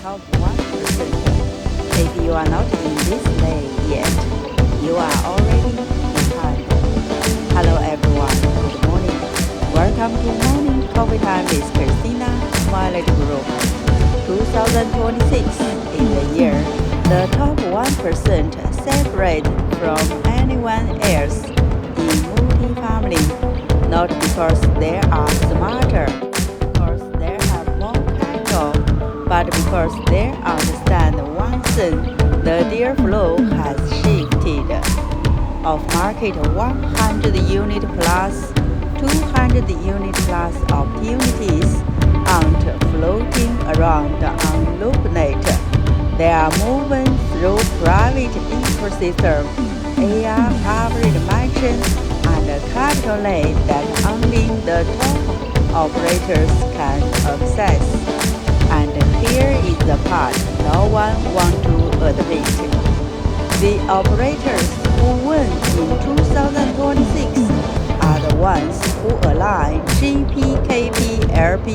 top 1%. If you are not in this lane yet, you are already behind. Hello everyone, good morning. Welcome to Morning Coffee Time with Christinamelodygroup Group. 2026 is the year the top 1% separate from anyone else in multifamily, not because they are smarter, because they have more capital, but because they understand one thing: the deal flow has shifted. Of market 100 unit plus 200 unit plus opportunities aren't floating around on LoopNet. They are moving through private ecosystem, AI powered mansions, and capital lane that only the top operators can access. And here is the part no one wants to admit. The operators who win in 2026 are the ones who align GPKP-LP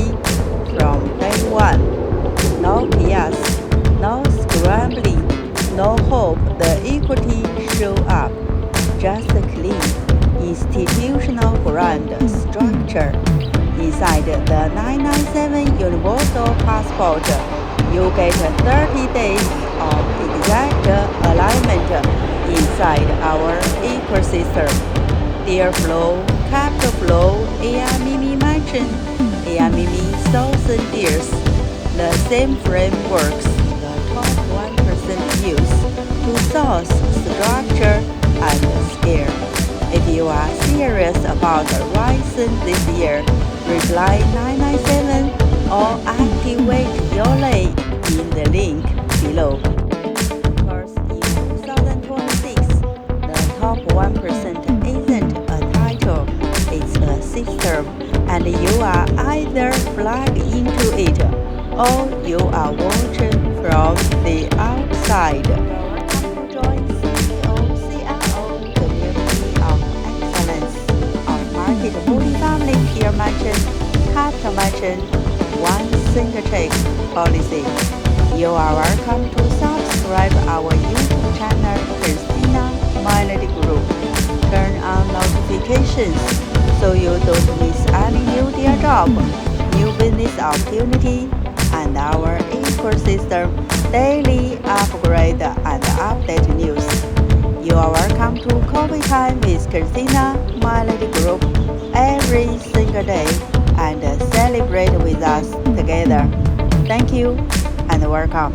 from day one. No chaos, no scrambling, no hope the equity show up. Just a clean, institutional brand structure. Inside the 997 Universal Passport, you get 30 days of exact alignment inside our ecosystem. Deal flow, capital flow, AI Mimi Mansion, AI Mimi Thousand Deals. The same frameworks the top 1% use to source, structure, and scale. If you are serious about rising this year, reply 997 or activate your lane in the link below. Because in 2026, the top 1% isn't a title, it's a system, and you are either plugged into it or you are watching from the outside. Welcome to join CEO/CIO community of excellence of market multifamily peer mansion, capital mansion, one single check policy. You are welcome to subscribe our YouTube channel christinamelodygroup. Turn on notifications so you don't miss any new deal drop, new business opportunity, and our ecosystem daily upgrade and update news. You are welcome to Coffee Time with Christinamelodygroup every single day and celebrate with us together. Thank you and welcome.